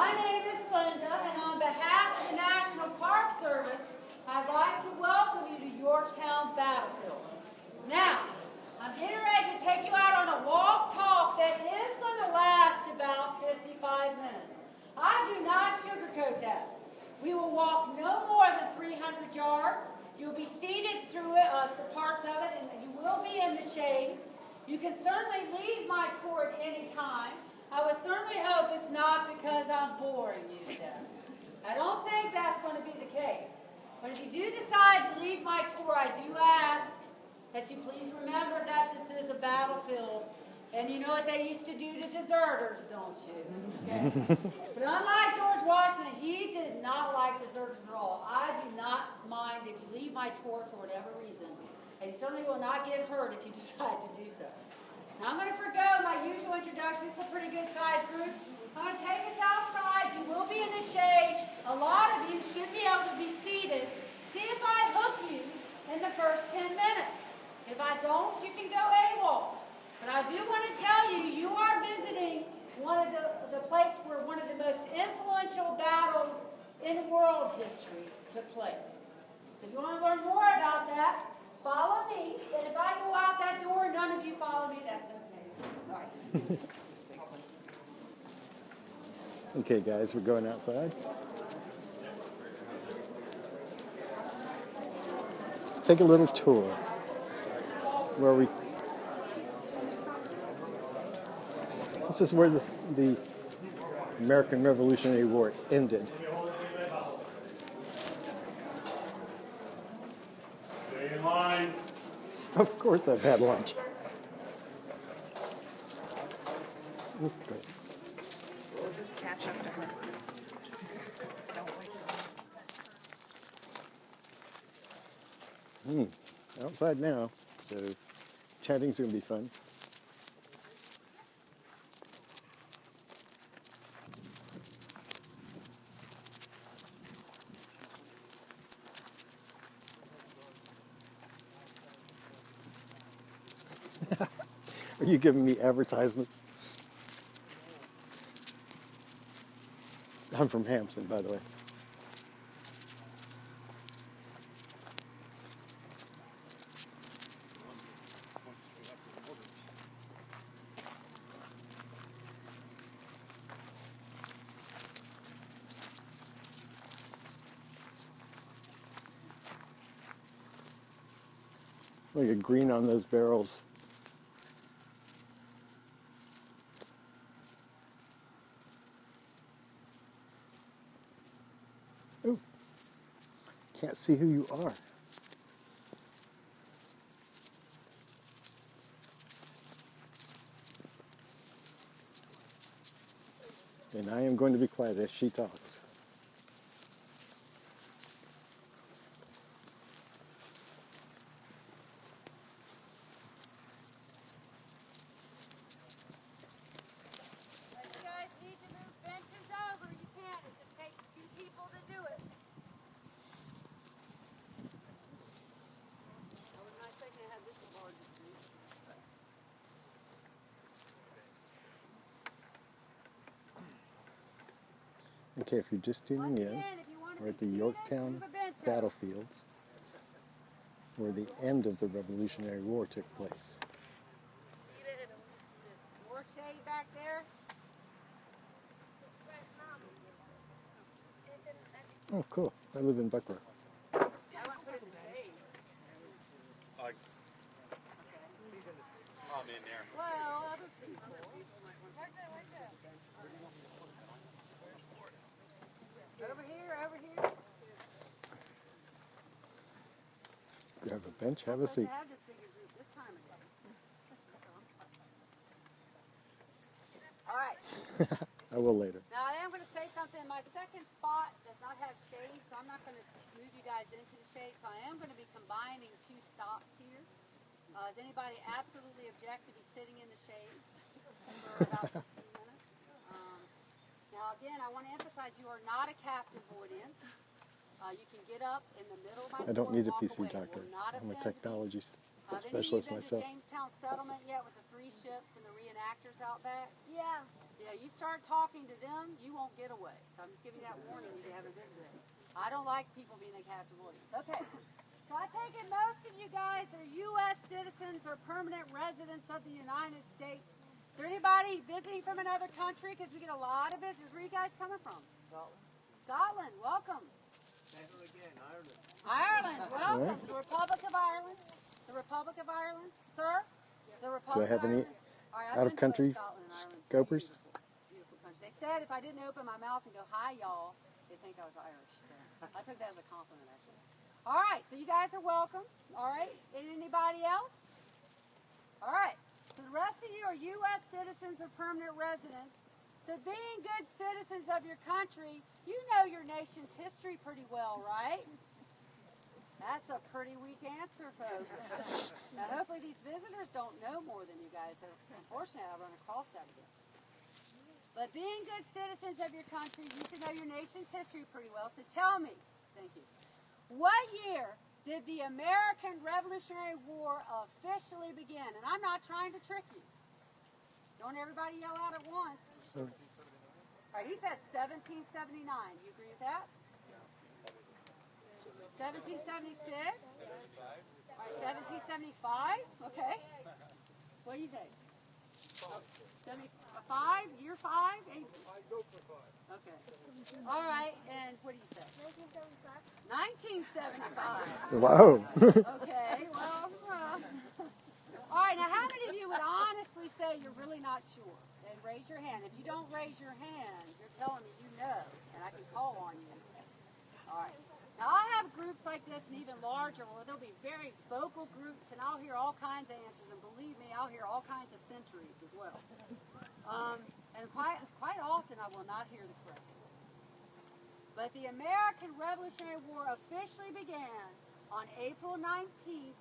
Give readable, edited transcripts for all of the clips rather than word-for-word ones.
My name is Linda, and on behalf of the National Park Service, I'd like to welcome you to Yorktown Battlefield. Now, I'm getting ready to take you out on a walk talk that is going to last about 55 minutes. I do not sugarcoat that. We will walk no more than 300 yards. You'll be seated through it, parts of it, and you will be in the shade. You can certainly leave my tour at any time. I would certainly hope it's not because I'm boring you to death. I don't think that's going to be the case. But if you do decide to leave my tour, I do ask that you please remember that this is a battlefield. And you know what they used to do to deserters, don't you? Okay. But unlike George Washington, he did not like deserters at all. I do not mind if you leave my tour for whatever reason. And you certainly will not get hurt if you decide to do so. Now I'm going to forgo my usual introduction. It's a pretty good sized group. I'm going to take us outside. You will be in the shade. A lot of you should be able to be seated. See if I hook you in the first 10 minutes. If I don't, you can go AWOL. But I do want to tell you, you are visiting one of the place where one of the most influential battles in world history took place. So if you want to learn more about that, follow me. And if I go out that door and none of you follow me, that's okay. All right. Okay, guys, we're going outside. Take a little tour where this is where the American Revolutionary War ended. Stay in line. Of course I've had lunch. Okay. Catch up to her. Don't wait. Outside now, so chatting's going to be fun. Are you giving me advertisements? I'm from Hampton, by the way. Look at green on those barrels. Ooh, can't see who you are. And I am going to be quiet as she talks. If you guys need to move benches over, you can. It just takes 2 people to do it. That was a nice thing to have this large group. Okay, if you're just tuning in, Again, if you want to we're at the be seated, Yorktown move a bench over. battlefields, where the end of the Revolutionary War took place. More shade back there. Oh, cool. I live in Buckrow. I want to put it in the shade. I'm in there. Well, other people. Over here, over here. Grab a bench, have a seat. I have this big a group this time of day. All right. I will later. Now I am going to say something. My second spot does not have shade, so I'm not going to move you guys into the shade. So I am going to be combining 2 stops here. Does anybody absolutely object to be sitting in the shade for about 15 minutes? Now again, I want to emphasize you are not a captive audience. You can get up in the middle of my I don't tour and need a walk PC away. doctor. We're not I'm a offended. technology Have any of you specialist been myself. to Jamestown Settlement yet with the 3 ships and the reenactors out back? Yeah. Yeah, you start talking to them, you won't get away. So I'm just giving you that warning if you haven't visited. I don't like people being a captive audience. Okay. So I take it most of you guys are U.S. citizens or permanent residents of the United States. Is there anybody visiting from another country? Because we get a lot of visitors. Where are you guys coming from? Scotland. Scotland. Welcome. Never again, Ireland. Ireland. Welcome. The Republic of Ireland. The Republic of Ireland. Sir? The Republic Do I have of any Ireland. All right, I've been to out-of-country Scotland and Ireland. scopers? Beautiful country. They said if I didn't open my mouth and go, hi, y'all, they'd think I was Irish. So I took that as a compliment, actually. All right, so you guys are welcome. All right, and anybody else? All right, so the rest of you are U.S. citizens or permanent residents. So being good citizens of your country, you know your nation's history pretty well, right? That's a pretty weak answer, folks. Now, hopefully these visitors don't know more than you guys. So unfortunately, I run across that again. But being good citizens of your country, you should know your nation's history pretty well. So tell me, thank you, what year did the American Revolutionary War officially begin? And I'm not trying to trick you. Don't everybody yell out at once. All right, he says 1779. Do you agree with that? 1776? All right, 1775? Okay. What do you think? 75? Year 5? I go for 5. Okay. All right, and what do you say? 1975. 1975. Wow. Okay, well, all right, now how many of you would honestly say you're really not sure? And raise your hand. If you don't raise your hand, you're telling me you know, and I can call on you. All right. Now, I have groups like this and even larger where there'll be very vocal groups, and I'll hear all kinds of answers, and believe me, I'll hear all kinds of centuries as well. And quite often I will not hear the correct answer. But the American Revolutionary War officially began on April 19th,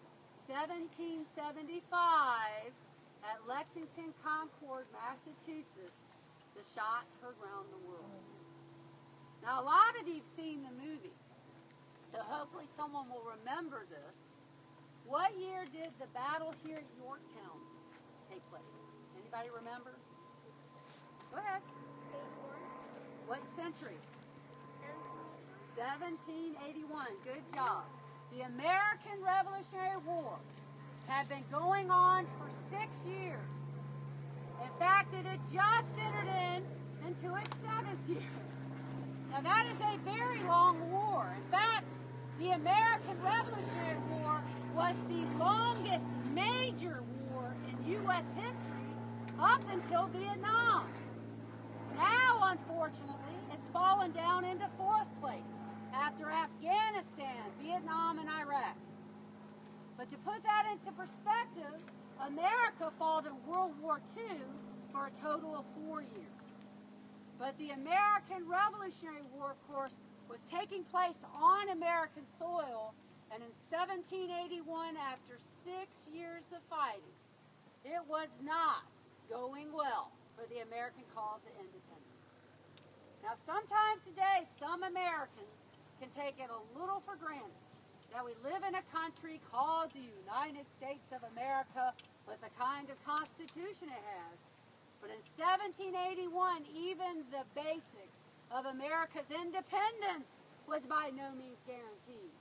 1775 at Lexington, Concord, Massachusetts. The shot heard round the world. Now, a lot of you have seen the movie, so hopefully someone will remember this. What year did the battle here at Yorktown take place? Anybody remember? Go ahead. What century? 1781. Good job. The American Revolutionary War had been going on for 6 years. In fact, it had just entered into its 7th year. Now that is a very long war. In fact, the American Revolutionary War was the longest major war in U.S. history up until Vietnam. Now, unfortunately, it's fallen down into 4th place after Afghanistan, Vietnam, and Iraq. But to put that into perspective, America fought in World War II for a total of 4 years. But the American Revolutionary War, of course, was taking place on American soil, and in 1781, after 6 years of fighting, it was not going well for the American cause of independence. Now, sometimes today, some Americans can take it a little for granted that we live in a country called the United States of America with the kind of constitution it has. But in 1781, even the basics of America's independence was by no means guaranteed.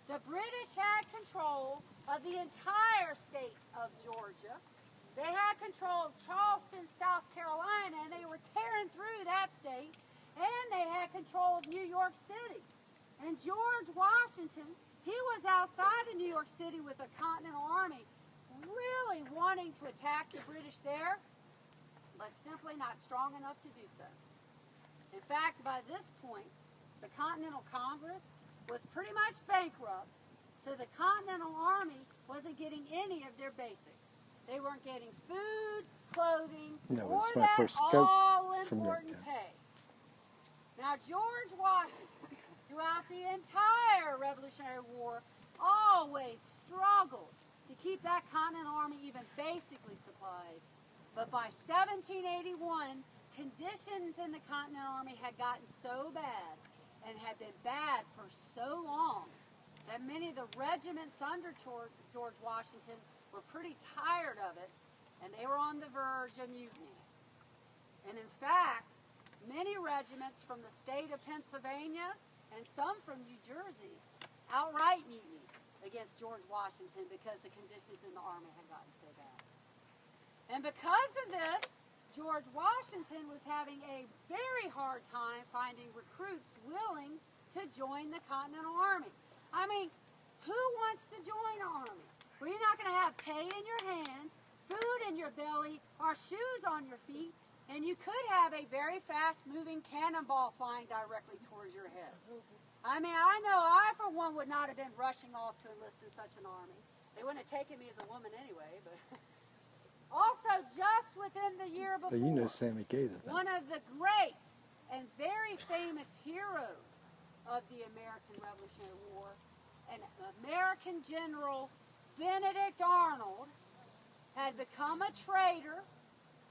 The British had control of the entire state of Georgia. They had control of Charleston, South Carolina, and they were tearing through that state. And they had control of New York City. And George Washington, he was outside of New York City with the Continental Army, really wanting to attack the British there, but simply not strong enough to do so. In fact, by this point, the Continental Congress was pretty much bankrupt, so the Continental Army wasn't getting any of their basics. They weren't getting food, clothing, or it's my that first scope from all-important Yorktown. pay. Now, George Washington, throughout the entire Revolutionary War, always struggled to keep that Continental Army even basically supplied. But by 1781, conditions in the Continental Army had gotten so bad and had been bad for so long that many of the regiments under George Washington were pretty tired of it, and they were on the verge of mutiny. And And in fact, many regiments from the state of Pennsylvania and some from New Jersey outright mutinied against George Washington because the conditions in the army had gotten so bad. And because of this, George Washington was having a very hard time finding recruits willing to join the Continental Army. I mean, who wants to join an army where you're not going to have pay in your hand, food in your belly, or shoes on your feet, and you could have a very fast-moving cannonball flying directly towards your head? I mean, I know I, for one, would not have been rushing off to enlist in such an army. They wouldn't have taken me as a woman anyway, but... Also, just within the year before, But you know Sammy Gator. one of the great and very famous heroes of the American Revolutionary War, an American General Benedict Arnold, had become a traitor.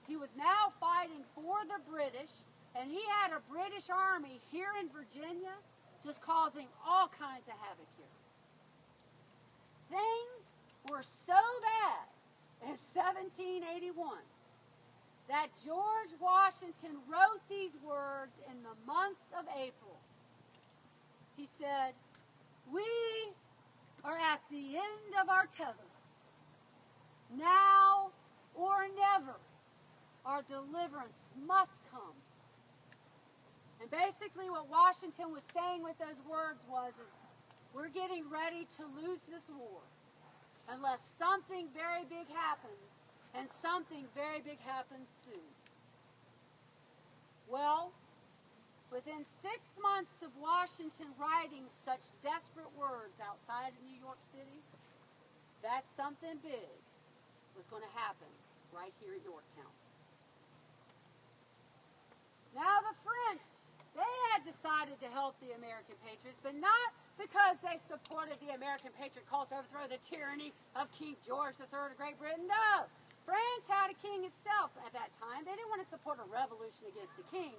He was now fighting for the British, and he had a British army here in Virginia just causing all kinds of havoc here. Things were so bad in 1781 that George Washington wrote these words in the month of April. He said, "We are at the end of our tether. Now or never, our deliverance must come." And basically what Washington was saying with those words was, we're getting ready to lose this war unless something very big happens, and something very big happens soon. Well, within 6 months of Washington writing such desperate words outside of New York City, that something big was going to happen right here at Yorktown. Now the French, they had decided to help the American patriots, but not because they supported the American patriot cause to overthrow the tyranny of King George III of Great Britain. No! France had a king itself at that time. They didn't want to support a revolution against a king.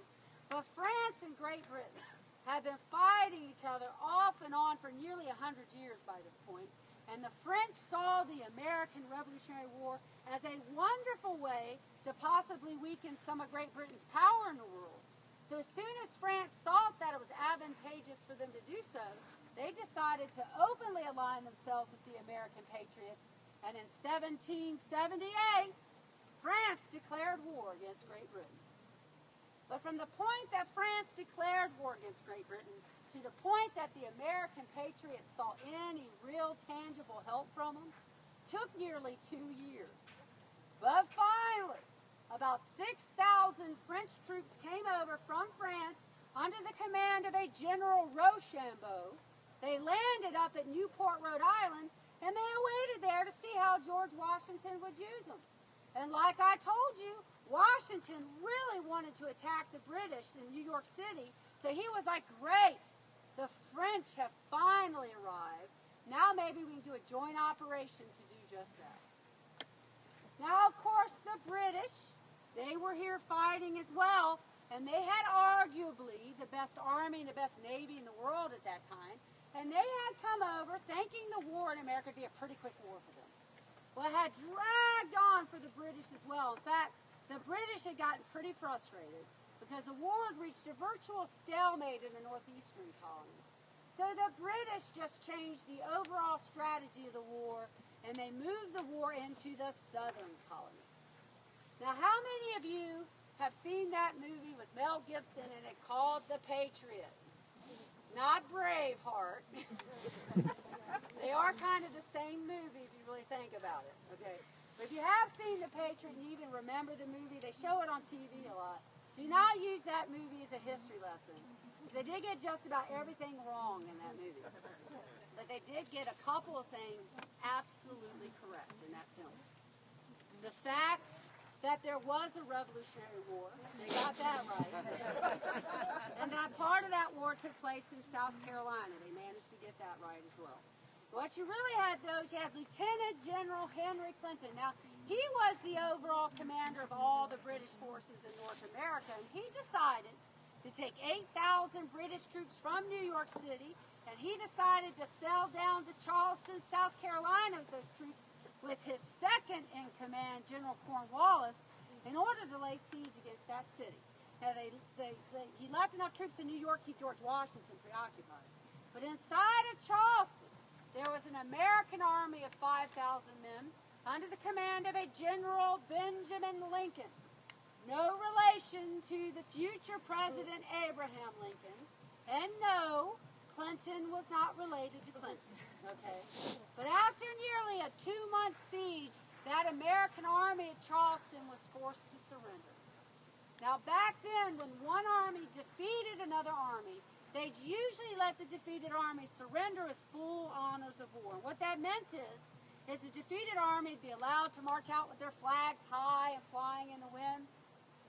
But France and Great Britain had been fighting each other off and on for nearly 100 years by this point. And the French saw the American Revolutionary War as a wonderful way to possibly weaken some of Great Britain's power in the world. So as soon as France thought that it was advantageous for them to do so, they decided to openly align themselves with the American patriots, and in 1778, France declared war against Great Britain. But from the point that France declared war against Great Britain to the point that the American patriots saw any real tangible help from them took nearly 2 years. But finally, about 6,000 French troops came over from France under the command of a General Rochambeau. They landed up at Newport, Rhode Island, and they awaited there to see how George Washington would use them. And like I told you, Washington really wanted to attack the British in New York City, so he was like, great, the French have finally arrived. Now maybe we can do a joint operation to do just that. Now, of course, the British, they were here fighting as well, and they had arguably the best army and the best navy in the world at that time, and they had come over thinking the war in America would be a pretty quick war for them. Well, it had dragged on for the British as well. In fact, the British had gotten pretty frustrated because the war had reached a virtual stalemate in the northeastern colonies. So the British just changed the overall strategy of the war, and they moved the war into the southern colonies. Now, how many of you have seen that movie with Mel Gibson in it called The Patriot? Not Braveheart. They are kind of the same movie if you really think about it. Okay. But if you have seen The Patriot and you even remember the movie, they show it on TV a lot. Do not use that movie as a history lesson. They did get just about everything wrong in that movie. But they did get a couple of things absolutely correct in that film. The fact that there was a Revolutionary War, they got that right. And that part of that war took place in South Carolina. They managed to get that right as well. What you really had, though, is you had Lieutenant General Henry Clinton. Now, he was the overall commander of all the British forces in North America, and he decided to take 8,000 British troops from New York City, and he decided to sail down to Charleston, South Carolina with those troops with his second in command, General Cornwallis, in order to lay siege against that city. Now, he left enough troops in New York to keep George Washington preoccupied. But inside of Charleston, there was an American army of 5,000 men under the command of a General Benjamin Lincoln. No relation to the future President Abraham Lincoln. And no, Clinton was not related to Clinton. Okay? But after nearly a 2-month siege, that American army at Charleston was forced to surrender. Now, back then, when one army defeated another army, they'd usually let the defeated army surrender with full honors of war. What that meant is the defeated army would be allowed to march out with their flags high and flying in the wind.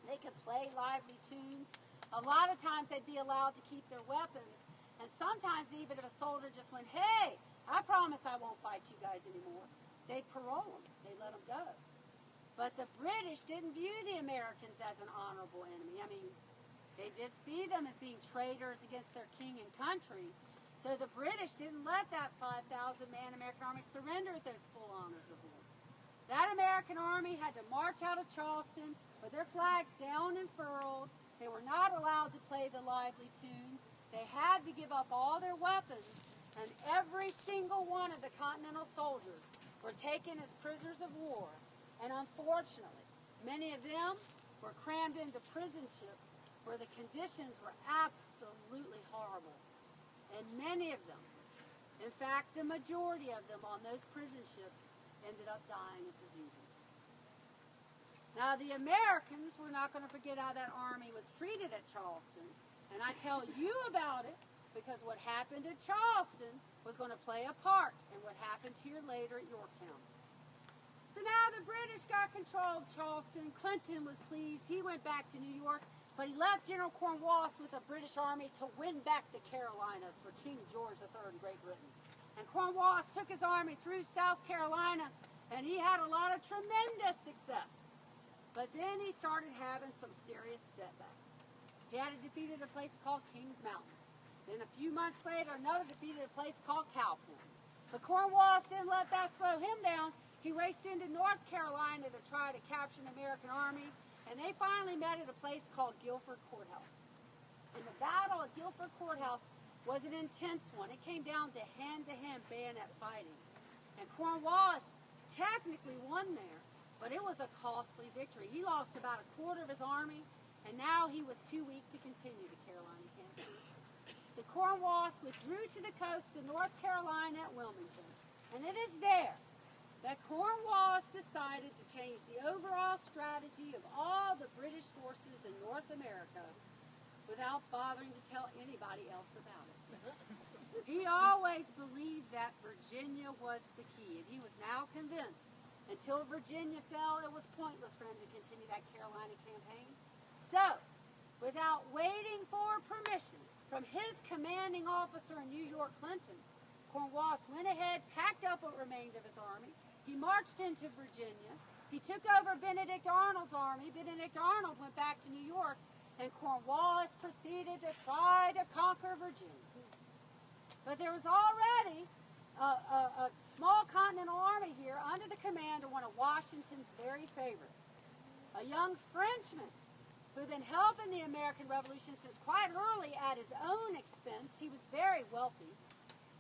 They could play lively tunes. A lot of times they'd be allowed to keep their weapons. And sometimes even if a soldier just went, hey, I promise I won't fight you guys anymore, they'd parole them. They'd let them go. But the British didn't view the Americans as an honorable enemy. I mean, they did see them as being traitors against their king and country. So the British didn't let that 5,000-man American army surrender with those full honors of war. That American army had to march out of Charleston with their flags down and furled. They were not allowed to play the lively tunes. They had to give up all their weapons, and every single one of the Continental soldiers were taken as prisoners of war. And unfortunately, many of them were crammed into prison ships where the conditions were absolutely horrible. And many of them, in fact, the majority of them on those prison ships ended up dying of diseases. Now, the Americans were not going to forget how that army was treated at Charleston. And I tell you about it because what happened at Charleston was going to play a part in what happened here later at Yorktown. So now the British got control of Charleston. Clinton was pleased. He went back to New York, but he left General Cornwallis with a British army to win back the Carolinas for King George III in Great Britain. And Cornwallis took his army through South Carolina, and he had a lot of tremendous success. But then he started having some serious setbacks. He had defeated a place called Kings Mountain. Then a few months later, another defeated a place called Cowpens. But Cornwallis didn't let that slow him down. He raced into North Carolina to try to capture an American army, and they finally met at a place called Guilford Courthouse. And the battle at Guilford Courthouse was an intense one. It came down to hand-to-hand bayonet fighting. And Cornwallis technically won there, but it was a costly victory. He lost about a quarter of his army, and now he was too weak to continue the Carolina campaign. So Cornwallis withdrew to the coast of North Carolina at Wilmington. And it is there that Cornwallis decided to change the overall strategy of all the British forces in North America without bothering to tell anybody else about it. He always believed that Virginia was the key, and he was now convinced until Virginia fell, it was pointless for him to continue that Carolina campaign. So, without waiting for permission from his commanding officer in New York, Clinton, Cornwallis went ahead, packed up what remained of his army. He marched into Virginia. He took over Benedict Arnold's army. Benedict Arnold went back to New York, and Cornwallis proceeded to try to conquer Virginia. But there was already a small continental army here under the command of one of Washington's very favorites, a young Frenchman who had been helping the American Revolution since quite early at his own expense. He was very wealthy.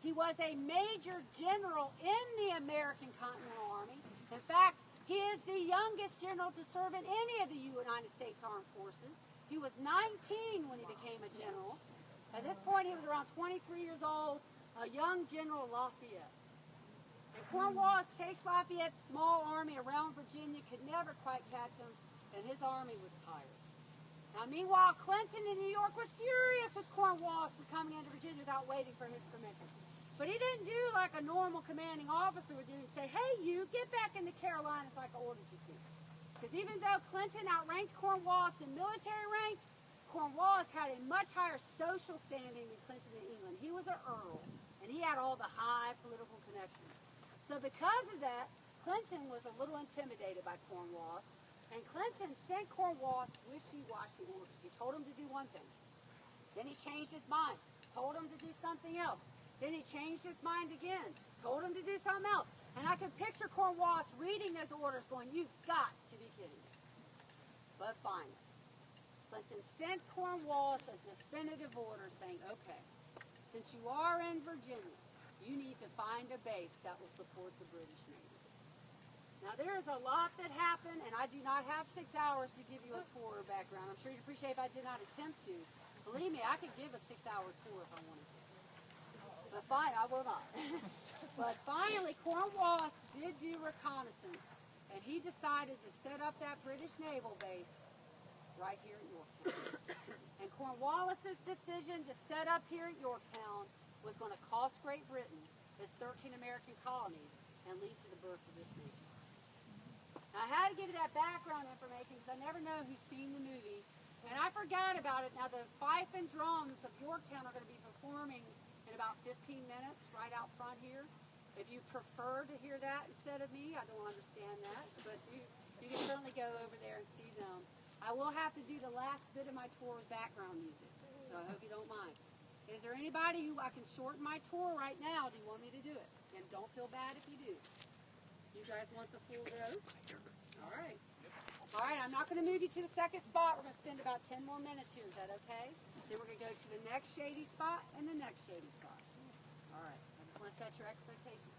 He was a major general in the American Continental Army. In fact, he is the youngest general to serve in any of the United States Armed Forces. He was 19 when he became a general. At this point, he was around 23 years old, a young General Lafayette. And Cornwallis chased Lafayette's small army around Virginia, could never quite catch him, and his army was tired. Now, meanwhile, Clinton in New York was furious with Cornwallis for coming into Virginia without waiting for his permission. But he didn't do like a normal commanding officer would do and say, hey, you, get back in the Carolinas like I ordered you to. Because even though Clinton outranked Cornwallis in military rank, Cornwallis had a much higher social standing than Clinton in England. He was an earl, and he had all the high political connections. So because of that, Clinton was a little intimidated by Cornwallis, and Clinton sent Cornwallis wishy-washy orders. He told him to do one thing. Then he changed his mind, told him to do something else. Then he changed his mind again, told him to do something else. And I could picture Cornwallis reading those orders going, you've got to be kidding me. But finally, Clinton sent Cornwallis a definitive order saying, okay, since you are in Virginia, you need to find a base that will support the British Navy. Now, there is a lot that happened, and I do not have 6 hours to give you a tour of background. I'm sure you'd appreciate if I did not attempt to. Believe me, I could give a 6-hour tour if I wanted to. But fine, I will not. But finally, Cornwallis did do reconnaissance, and he decided to set up that British naval base right here at Yorktown. And Cornwallis's decision to set up here at Yorktown was going to cost Great Britain its 13 American colonies and lead to the birth of this nation. Now, I had to give you that background information because I never know who's seen the movie. And I forgot about it. Now, the fife and drums of Yorktown are going to be performing in about 15 minutes right out front here. If you prefer to hear that instead of me, I don't understand that. But you can certainly go over there and see them. I will have to do the last bit of my tour with background music, so I hope you don't mind. Is there anybody who I can shorten my tour right now? Do you want me to do it? And don't feel bad if you do. You guys want the full dose? All right. All right, I'm not going to move you to the second spot. We're going to spend about 10 more minutes here. Is that okay? Then we're going to go to the next shady spot and the next shady spot. All right. I just want to set your expectations.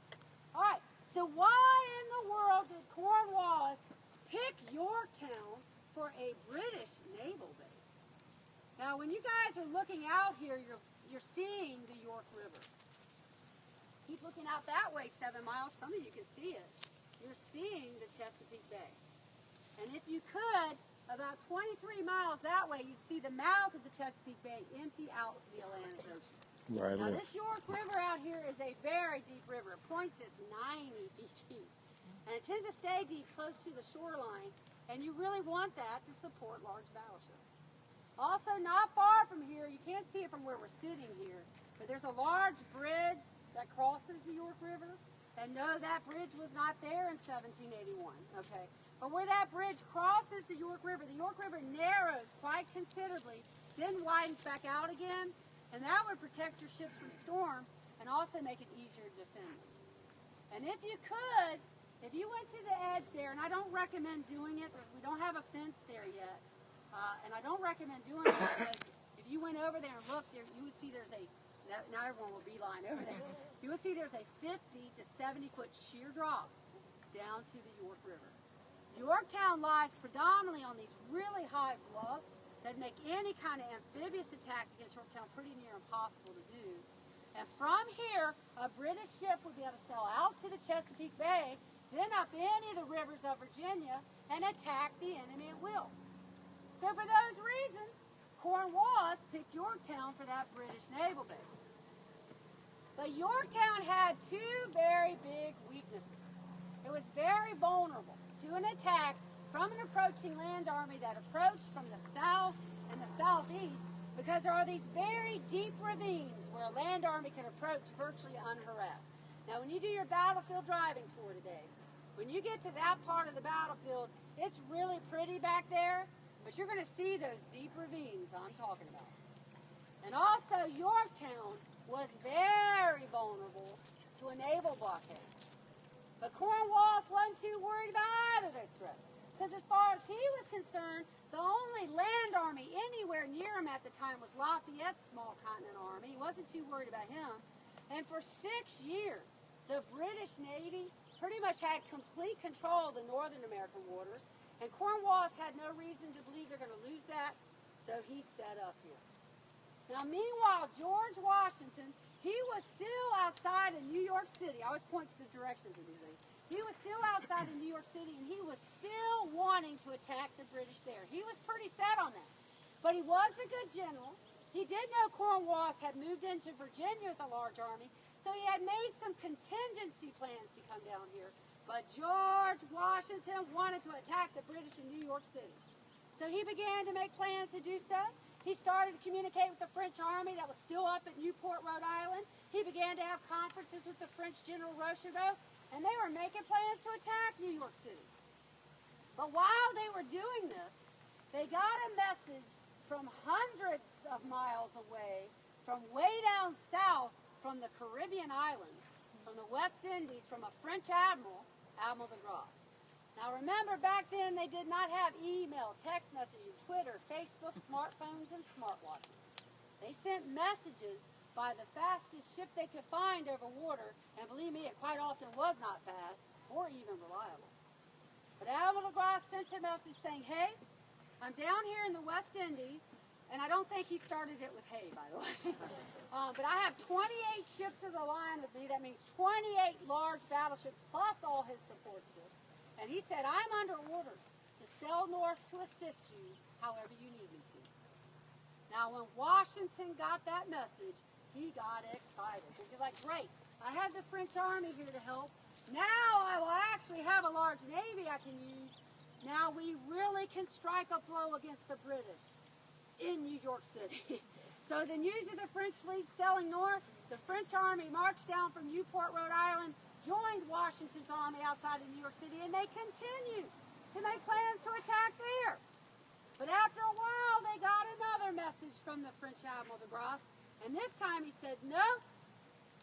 All right. So why in the world did Cornwallis pick Yorktown for a British naval base? Now, when you guys are looking out here, you're seeing the York River. Keep looking out that way 7 miles. Some of you can see it. You're seeing the Chesapeake Bay. And if you could, about 23 miles that way, you'd see the mouth of the Chesapeake Bay empty out to the Atlantic Ocean. Right. Now, this York River out here is a very deep river. It points is 90 feet deep. And it tends to stay deep close to the shoreline, and you really want that to support large battleships. Also, not far from here, you can't see it from where we're sitting here, but there's a large bridge that crosses the York River. And no, that bridge was not there in 1781, okay? But where that bridge crosses the York River narrows quite considerably, then widens back out again, and that would protect your ships from storms and also make it easier to defend them. And if you could, if you went to the edge there, and I don't recommend doing it, we don't have a fence there yet, and I don't recommend doing it because if you went over there and looked there, you would see there's a, now everyone will beeline over there, you would see there's a 50 to 70 foot sheer drop down to the York River. Yorktown lies predominantly on these really high bluffs that make any kind of amphibious attack against Yorktown pretty near impossible to do. And from here, a British ship would be able to sail out to the Chesapeake Bay, then up any of the rivers of Virginia, and attack the enemy at will. So for those reasons, Cornwallis picked Yorktown for that British naval base. But Yorktown had two very big weaknesses. It was very vulnerable to an attack from an approaching land army that approached from the south and the southeast, because there are these very deep ravines where a land army can approach virtually unharassed. Now, when you do your battlefield driving tour today, when you get to that part of the battlefield, it's really pretty back there, but you're going to see those deep ravines I'm talking about. And also, Yorktown was very vulnerable to a naval blockade. But Cornwallis wasn't too worried about either of those threats, because as far as he was concerned, the only land army anywhere near him at the time was Lafayette's small continental army. He wasn't too worried about him. And for 6 years, the British Navy pretty much had complete control of the northern American waters, and Cornwallis had no reason to believe they're going to lose that, so he set up here. Now, meanwhile, George Washington, he was still outside of New York City. I always point to the directions of these things. He was still outside of New York City, and he was still wanting to attack the British there. He was pretty set on that. But he was a good general. He did know Cornwallis had moved into Virginia with a large army, so he had made some contingency plans to come down here. But George Washington wanted to attack the British in New York City. So he began to make plans to do so. He started to communicate with the French army that was still up at Newport, Rhode Island. He began to have conferences with the French General Rochefort, and they were making plans to attack New York City. But while they were doing this, they got a message from hundreds of miles away, from way down south from the Caribbean islands, from the West Indies, from a French admiral, Admiral de Grasse. Now remember, back then they did not have email, text messaging, Twitter, Facebook, smartphones, and smartwatches. They sent messages by the fastest ship they could find over water, and believe me, it quite often was not fast or even reliable. But Admiral DeGrasse sent a message saying, hey, I'm down here in the West Indies, and I don't think he started it with hay, by the way. But I have 28 ships of the line with me. That means 28 large battleships plus all his support ships. And he said, I'm under orders to sail north to assist you however you need me to. Now, when Washington got that message, he got excited. He's like, great, I have the French Army here to help. Now I will actually have a large navy I can use. Now we really can strike a blow against the British in New York City. So the news of the French fleet sailing north, the French army marched down from Newport, Rhode Island, joined Washington's army outside of New York City, and they continued to make plans to attack there. But after a while, they got another message from the French Admiral DeGrasse, and this time he said, no,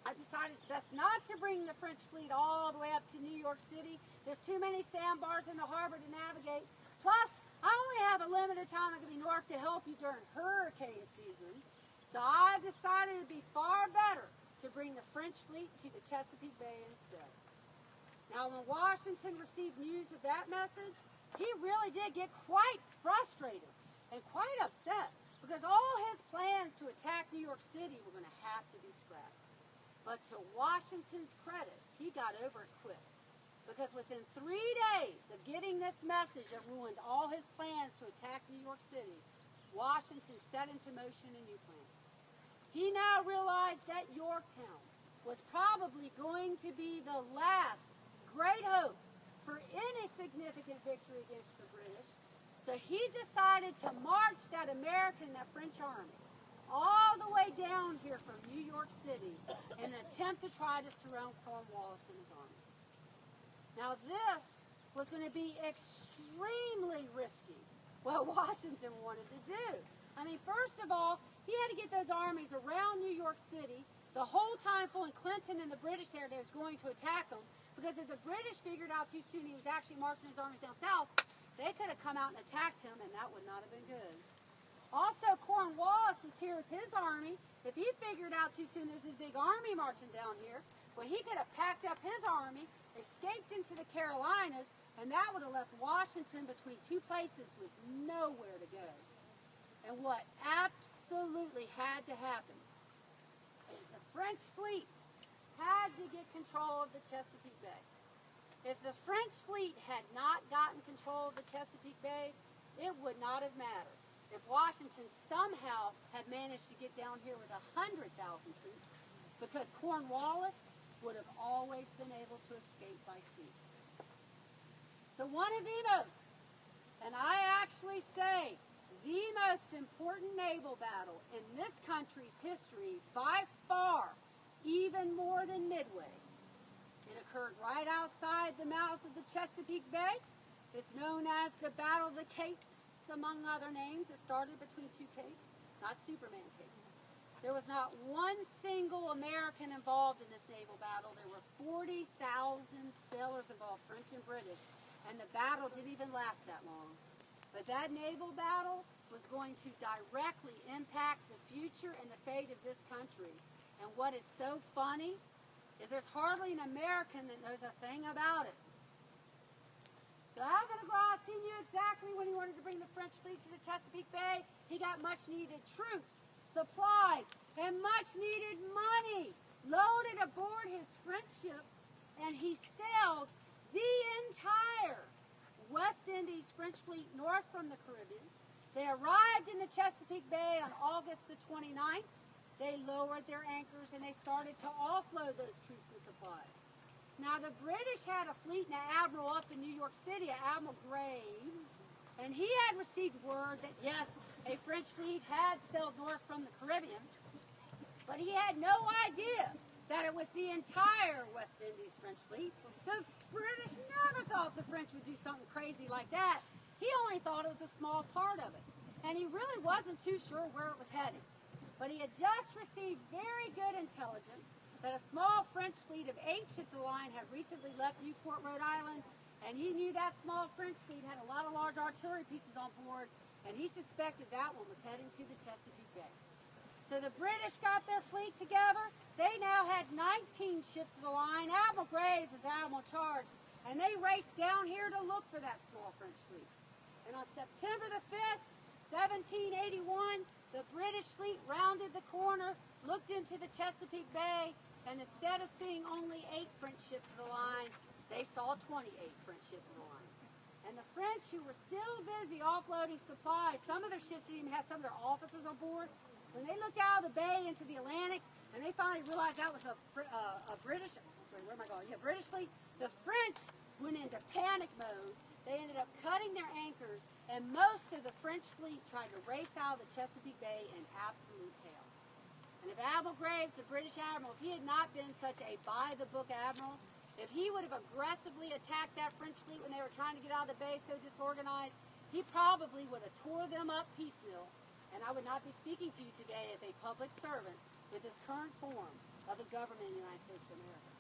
I decided it's best not to bring the French fleet all the way up to New York City. There's too many sandbars in the harbor to navigate. Plus, I only have a limited time I'm going to be north to help you during hurricane season. So I've decided it'd be far better to bring the French fleet to the Chesapeake Bay instead. Now, when Washington received news of that message, he really did get quite frustrated and quite upset because all his plans to attack New York City were going to have to be scrapped. But to Washington's credit, he got over it quick. Because within 3 days of getting this message that ruined all his plans to attack New York City, Washington set into motion a new plan. He now realized that Yorktown was probably going to be the last great hope for any significant victory against the British. So he decided to march that American and that French army all the way down here from New York City in an attempt to try to surround Cornwallis and his army. Now this was going to be extremely risky, what Washington wanted to do. I mean, first of all, he had to get those armies around New York City, the whole time fooling Clinton and the British there that was going to attack them, because if the British figured out too soon he was actually marching his armies down south, they could have come out and attacked him, and that would not have been good. Also, Cornwallis was here with his army. If he figured out too soon there's this big army marching down here, well, he could have packed up his army, escaped into the Carolinas, and that would have left Washington between two places with nowhere to go. And what absolutely had to happen is the French fleet had to get control of the Chesapeake Bay. If the French fleet had not gotten control of the Chesapeake Bay, it would not have mattered. If Washington somehow had managed to get down here with 100,000 troops, because Cornwallis would have always been able to escape by sea. So one of the most, and I actually say the most important naval battle in this country's history by far, even more than Midway. It occurred right outside the mouth of the Chesapeake Bay. It's known as the Battle of the Capes, among other names. It started between two capes, not Superman capes. There was not one single American involved in this naval battle. There were 40,000 sailors involved, French and British, and the battle didn't even last that long. But that naval battle was going to directly impact the future and the fate of this country. And what is so funny is there's hardly an American that knows a thing about it. So Admiral DeGrasse, he knew exactly when he wanted to bring the French fleet to the Chesapeake Bay. He got much-needed troops, supplies, and much-needed money loaded aboard his French ships, and he sailed the entire West Indies French fleet north from the Caribbean. They arrived in the Chesapeake Bay on August the 29th. They lowered their anchors, and they started to offload those troops and supplies. Now, the British had a fleet and an admiral up in New York City, Admiral Graves, and he had received word that, yes, a French fleet had sailed north from the Caribbean, but he had no idea that it was the entire West Indies French fleet. The British never thought the French would do something crazy like that. He only thought it was a small part of it, and he really wasn't too sure where it was heading. But he had just received very good intelligence that a small French fleet of 8 ships of the line had recently left Newport, Rhode Island, And he knew that small French fleet had a lot of large artillery pieces on board, and he suspected that one was heading to the Chesapeake Bay. So the British got their fleet together. They now had 19 ships of the line. Admiral Graves was admiral in charge, and they raced down here to look for that small French fleet. And on September the 5th, 1781, the British fleet rounded the corner, looked into the Chesapeake Bay, and instead of seeing only 8 French ships of the line, they saw 28 French ships of the line. And the French, who were still busy offloading supplies, some of their ships didn't even have some of their officers on board. When they looked out of the bay into the Atlantic, and they finally realized that was a British, where am I going? Yeah, British fleet. The French went into panic mode. They ended up cutting their anchors, and most of the French fleet tried to race out of the Chesapeake Bay in absolute chaos. And if Admiral Graves, the British admiral, if he had not been such a by-the-book admiral, if he would have aggressively attacked that French fleet when they were trying to get out of the bay so disorganized, he probably would have tore them up piecemeal. And I would not be speaking to you today as a public servant with this current form of the government of the United States of America.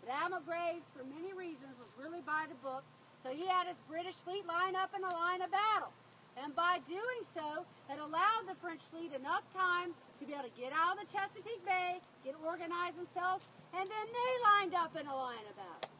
But Admiral Graves, for many reasons, was really by the book, so he had his British fleet line up in a line of battle. And by doing so, it allowed the French fleet enough time to be able to get out of the Chesapeake Bay, get organized themselves, and then they lined up in a line of battle.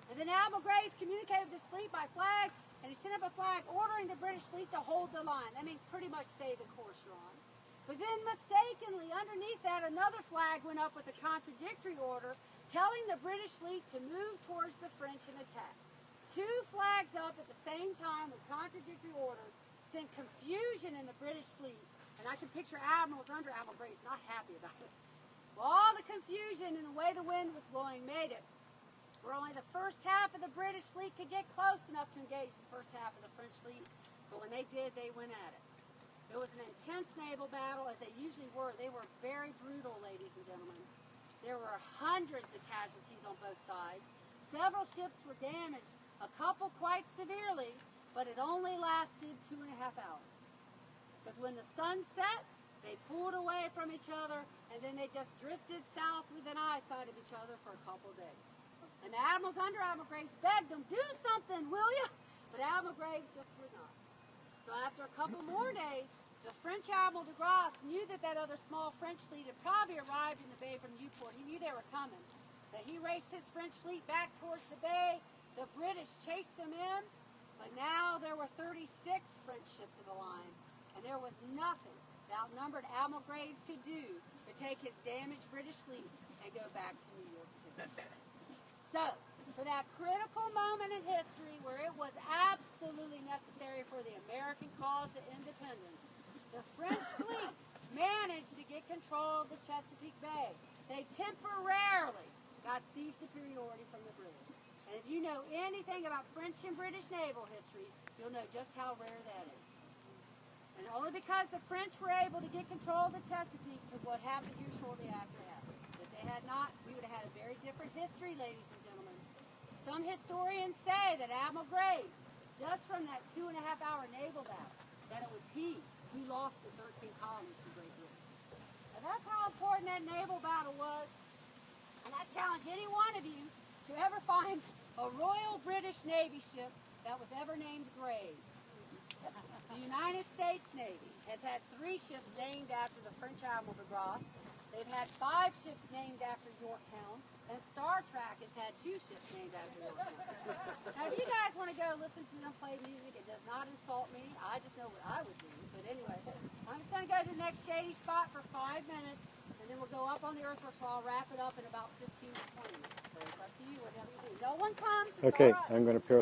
And then Admiral Graves communicated with his fleet by flags, and he sent up a flag ordering the British fleet to hold the line. That means pretty much stay the course you're on. But then mistakenly, underneath that, another flag went up with a contradictory order, telling the British fleet to move towards the French and attack. 2 flags up at the same time with contradictory orders sent confusion in the British fleet, and I can picture admirals under Admiral Graves not happy about it. Well, all the confusion and the way the wind was blowing made it where only the first half of the British fleet could get close enough to engage the first half of the French fleet, but when they did, they went at it. It was an intense naval battle, as they usually were. They were very brutal, ladies and gentlemen. There were hundreds of casualties on both sides. Several ships were damaged, a couple quite severely, but it only lasted 2.5 hours. Because when the sun set, they pulled away from each other, and then they just drifted south within eyesight of each other for a couple days. And the admirals under Admiral Graves begged them, do something, will you? But Admiral Graves just would not. So after a couple more days, the French Admiral de Grasse knew that that other small French fleet had probably arrived in the bay from Newport. He knew they were coming. So he raced his French fleet back towards the bay. The British chased them in, but now there were 36 French ships of the line, and there was nothing the outnumbered Admiral Graves could do to take his damaged British fleet and go back to New York City. So, for that critical moment in history where it was absolutely necessary for the American cause of independence, the French fleet managed to get control of the Chesapeake Bay. They temporarily got sea superiority from the British. And if you know anything about French and British naval history, you'll know just how rare that is. And only because the French were able to get control of the Chesapeake because what happened here shortly after happened. If they had not, we would have had a very different history, ladies and gentlemen. Some historians say that Admiral Graves, just from that 2.5-hour naval battle, that it was he who lost the 13 colonies from Great Britain. Now that's how important that naval battle was. And I challenge any one of you to ever find a Royal British Navy ship that was ever named Graves. The United States Navy has had 3 ships named after the French Admiral de Grasse. They've had 5 ships named after Yorktown, and Star Trek has had 2 ships named after Yorktown. Now, if you guys want to go listen to them play music, it does not insult me. I just know what I would do. But anyway, I'm just going to go to the next shady spot for 5 minutes, and then we'll go up on the earthworks, so I'll wrap it up in about 15 to 20 minutes. So it's up to you, whatever you do. No one comes. It's Okay, all right. I'm going to pair